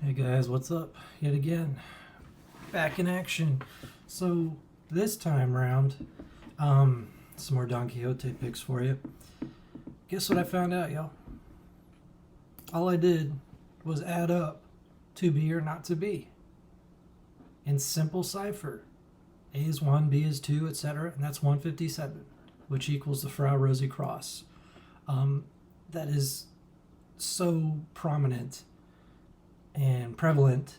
Hey guys, what's up? Yet again, back in action. So this time round, some more Don Quixote picks for you. Guess what I found out, y'all? All I did was add up to be or not to be in simple cipher. A is 1, B is 2, etc. And that's 157, which equals the Frau Rosi Crosse. That is so prominent and prevalent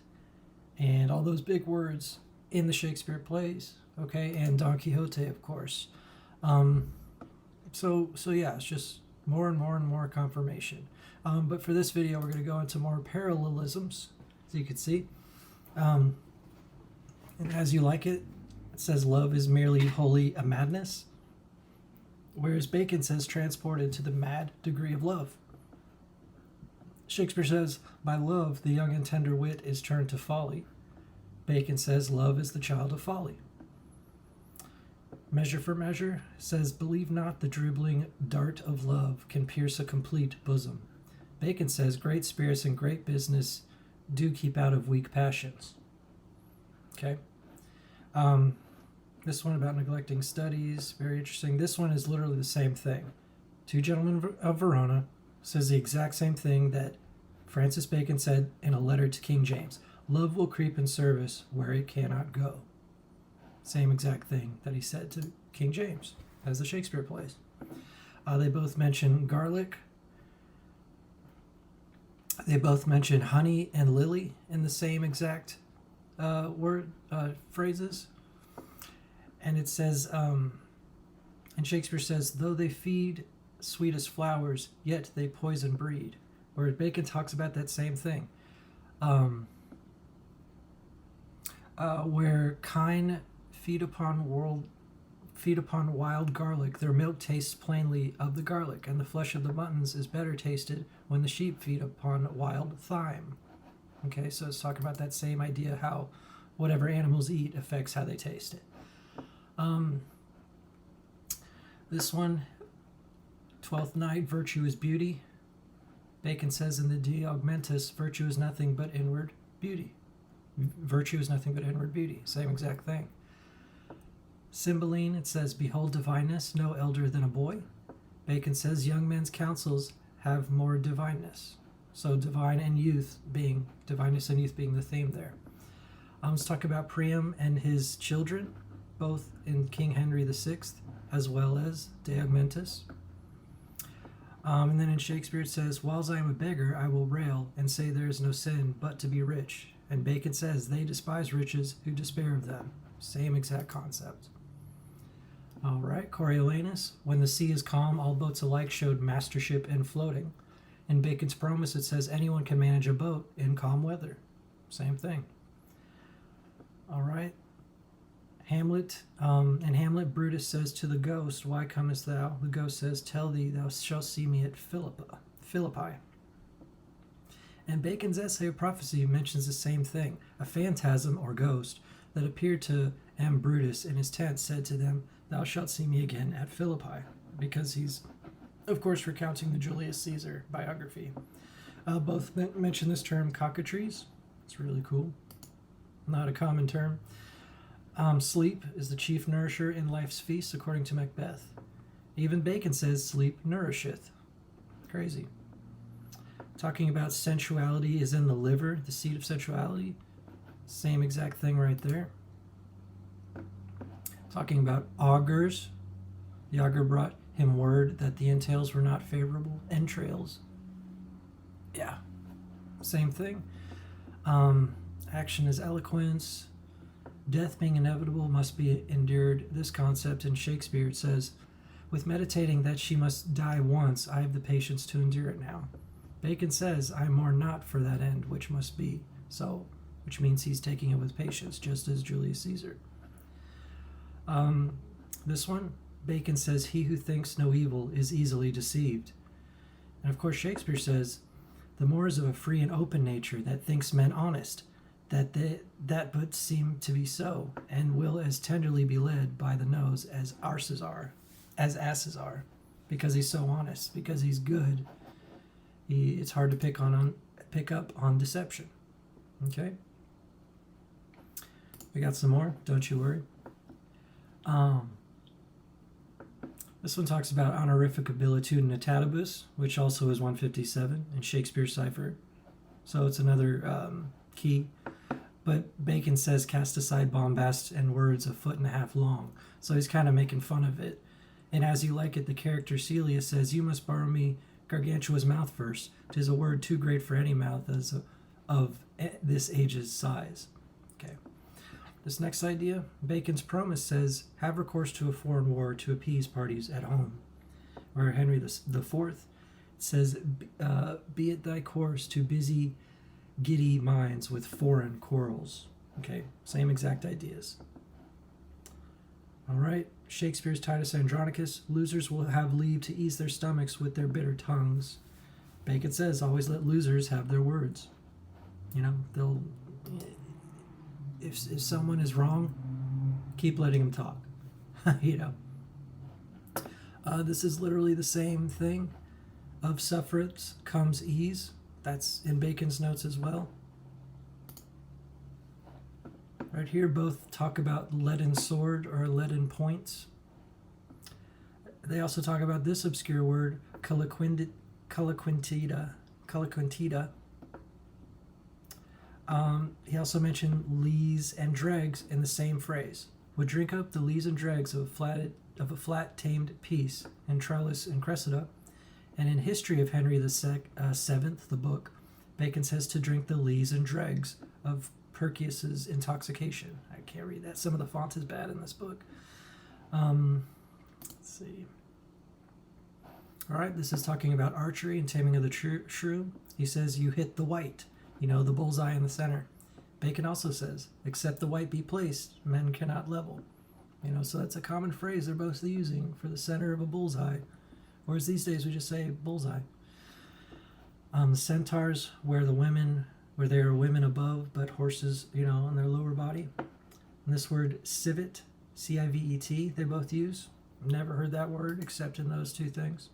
and all those big words in the Shakespeare plays, okay, and Don Quixote, of course. So yeah, it's just more and more confirmation. But for this video, we're going to go into more parallelisms, as you can see. And as you like it, it says love is merely wholly a madness, whereas Bacon says transported to the mad degree of love. Shakespeare says, by love, the young and tender wit is turned to folly. Bacon says, love is the child of folly. Measure for Measure says, believe not the dribbling dart of love can pierce a complete bosom. Bacon says, great spirits and great business do keep out of weak passions. Okay. This one about neglecting studies, very interesting. This one is literally the same thing. Two Gentlemen of Verona says the exact same thing that Francis Bacon said in a letter to King James. Love will creep in service where it cannot go. Same exact thing that he said to King James as the Shakespeare plays. They both mention garlic. They both mention honey and lily in the same exact phrases. And it says, and Shakespeare says, though they feed sweet as flowers, yet they poison breed. Where Bacon talks about that same thing. Where kine feed upon wild garlic, their milk tastes plainly of the garlic, and the flesh of the muttons is better tasted when the sheep feed upon wild thyme. Okay, so it's talking about that same idea, how whatever animals eat affects how they taste it. This one, Twelfth Night, virtue is beauty. Bacon says in the De Augmentis, virtue is nothing but inward beauty. Virtue is nothing but inward beauty. Same exact thing. Cymbeline, it says, behold divineness, no elder than a boy. Bacon says young men's counsels have more divineness. So divineness and youth being the theme there. Let's talk about Priam and his children, both in King Henry VI, as well as De Augmentis. And then in Shakespeare it says, whiles I am a beggar, I will rail and say there is no sin but to be rich. And Bacon says, they despise riches who despair of them. Same exact concept. All right, Coriolanus, when the sea is calm, all boats alike showed mastership in floating. In Bacon's Promise it says, anyone can manage a boat in calm weather. Same thing. All right. Hamlet, in Hamlet, Brutus says to the ghost, why comest thou? The ghost says, tell thee, thou shalt see me at Philippi. And Bacon's essay of prophecy mentions the same thing. A phantasm or ghost that appeared to M. Brutus in his tent said to them, thou shalt see me again at Philippi, because he's, of course, recounting the Julius Caesar biography. Both mention this term cockatrice. It's really cool. Not a common term. Sleep is the chief nourisher in life's feast, according to Macbeth. Even Bacon says sleep nourisheth. Crazy. Talking about sensuality is in the liver, the seat of sensuality. Same exact thing right there. Talking about augurs. The augur brought him word that the entails were not favorable. Entrails. Yeah. Same thing. Action is eloquence. Death being inevitable must be endured. This concept in Shakespeare, it says, with meditating that she must die once, I have the patience to endure it now. Bacon says, I mourn not for that end which must be so, which means he's taking it with patience, just as Julius Caesar. This one, Bacon says, he who thinks no evil is easily deceived. And of course Shakespeare says, the more is of a free and open nature that thinks men honest, that but seem to be so, and will as tenderly be led by the nose as asses are, because he's so honest, because he's good. It's hard to pick up on deception. Okay. We got some more, don't you worry. This one talks about honorific abilitude natatabus, which also is 157 in Shakespeare's cipher. So it's another key. But Bacon says, cast aside bombast and words 1.5 feet long. So he's kind of making fun of it. And as you like it, the character Celia says, you must borrow me Gargantua's mouth first. 'Tis a word too great for any mouth as of this age's size. Okay. This next idea, Bacon's promise says, have recourse to a foreign war to appease parties at home. Where Henry the Fourth says, be it thy course to busy giddy minds with foreign quarrels. Okay, same exact ideas. All right, Shakespeare's Titus Andronicus, losers will have leave to ease their stomachs with their bitter tongues. Bacon says, always let losers have their words. You know, they'll... If someone is wrong, keep letting them talk. You know. This is literally the same thing. Of sufferance comes ease. That's in Bacon's notes as well. Right here, both talk about leaden sword or leaden points. They also talk about this obscure word, coloquintida. He also mentioned lees and dregs in the same phrase. Would drink up the lees and dregs of a flat tamed piece in Trellis and Cressida. And in History of Henry the Seventh, the book, Bacon says to drink the lees and dregs of Perkius's intoxication. I can't read that. Some of the font is bad in this book. Let's see. All right, this is talking about archery and taming of the shrew. He says, you hit the white, you know, the bullseye in the center. Bacon also says, except the white be placed, men cannot level. You know, so that's a common phrase they're both using for the center of a bullseye. Whereas these days we just say bullseye. The centaurs where they are women above, but horses, you know, on their lower body. And this word civet, C-I-V-E-T, they both use. Never heard that word except in those two things.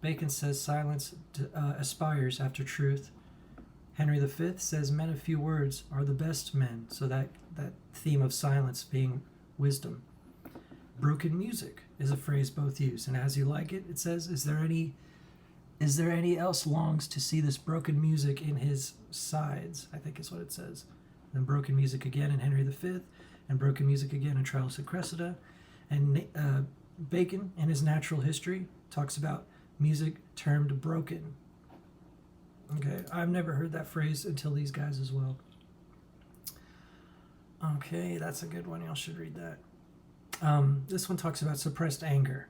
Bacon says silence aspires after truth. Henry V says men of few words are the best men. So that theme of silence being wisdom. Broken music is a phrase both use, and as you like it, it says, is there any else longs to see this broken music in his sides? I think is what it says. Then broken music again in Henry V, and broken music again in Trellis and Cressida. And Bacon, in his Natural History, talks about music termed broken. Okay, I've never heard that phrase until these guys as well. Okay, that's a good one. Y'all should read that. This one talks about suppressed anger.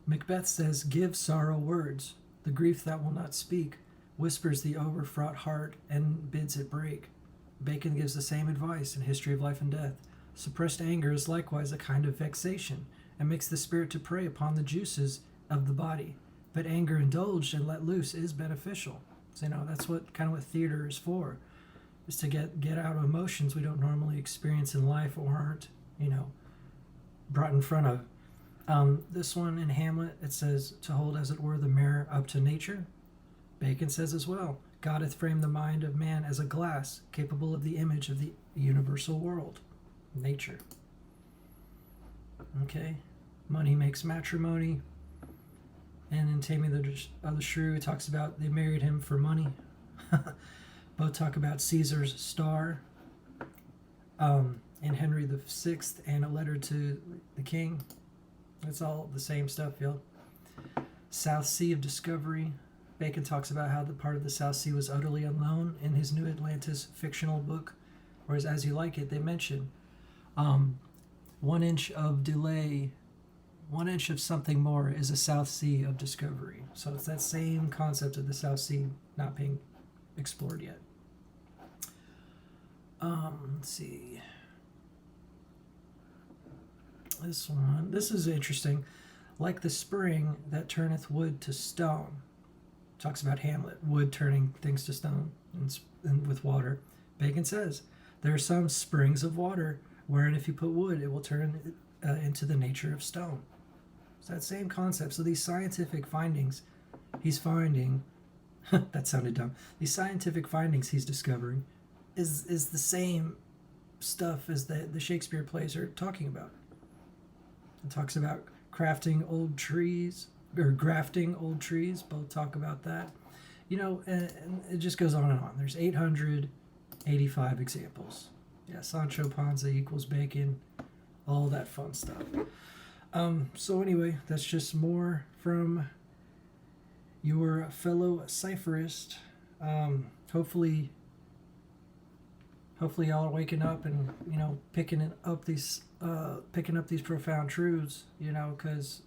Macbeth says, give sorrow words. The grief that will not speak whispers the overfraught heart and bids it break. Bacon gives the same advice in History of Life and Death. Suppressed anger is likewise a kind of vexation and makes the spirit to prey upon the juices of the body. But anger indulged and let loose is beneficial. So, you know, that's what theater is for, is to get out emotions we don't normally experience in life or aren't, you know, brought in front of. This one in Hamlet, it says to hold as it were the mirror up to nature. Bacon says as well, God hath framed the mind of man as a glass capable of the image of the universal world, nature. Okay, money makes matrimony. And in Taming the Shrew, it talks about they married him for money. Both talk about Caesar's star in Henry VI and a letter to the king. It's all the same stuff, y'all. South Sea of Discovery. Bacon talks about how the part of the South Sea was utterly unknown in his New Atlantis fictional book. Whereas As You Like It, they mention 1 inch of delay, 1 inch of something more is a South Sea of Discovery. So it's that same concept of the South Sea not being explored yet. Let's see. This one. This is interesting. Like the spring that turneth wood to stone. Talks about Hamlet, wood turning things to stone and with water. Bacon says, there are some springs of water wherein if you put wood, it will turn into the nature of stone. It's that same concept. So these scientific findings he's finding, that sounded dumb. These scientific findings he's discovering is the same stuff as the Shakespeare plays are talking about. It talks about crafting old trees or grafting old trees. Both talk about that. And it just goes on and on. There's 885 examples. Yeah, Sancho Panza equals bacon, all that fun stuff. So anyway, that's just more from your fellow cipherist. Hopefully y'all are waking up and picking up these profound truths. Because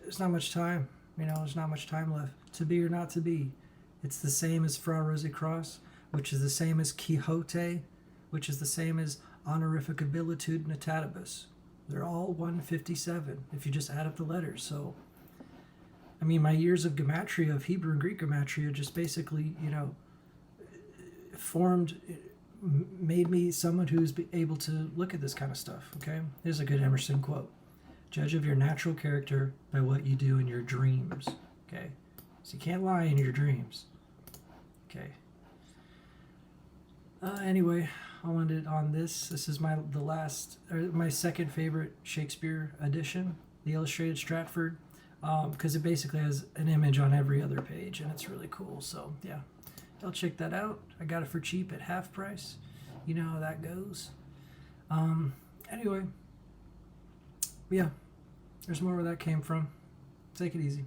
there's not much time. There's not much time left. To be or not to be. It's the same as Fra Rosi Crosse, which is the same as Quixote, which is the same as honorificabilitude natatibus. They're all 157 if you just add up the letters. So, my years of GEMATRIA, of Hebrew and Greek GEMATRIA, just basically, made me someone who's able to look at this kind of stuff, okay? Here's a good Emerson quote. Judge of your natural character by what you do in your dreams, okay? So you can't lie in your dreams, okay? Anyway, I'll end it on this. This is my second favorite Shakespeare edition, the Illustrated Stratford, because it basically has an image on every other page, and it's really cool. So yeah, y'all check that out. I got it for cheap at half price. You know how that goes. Anyway, yeah, there's more where that came from. Take it easy.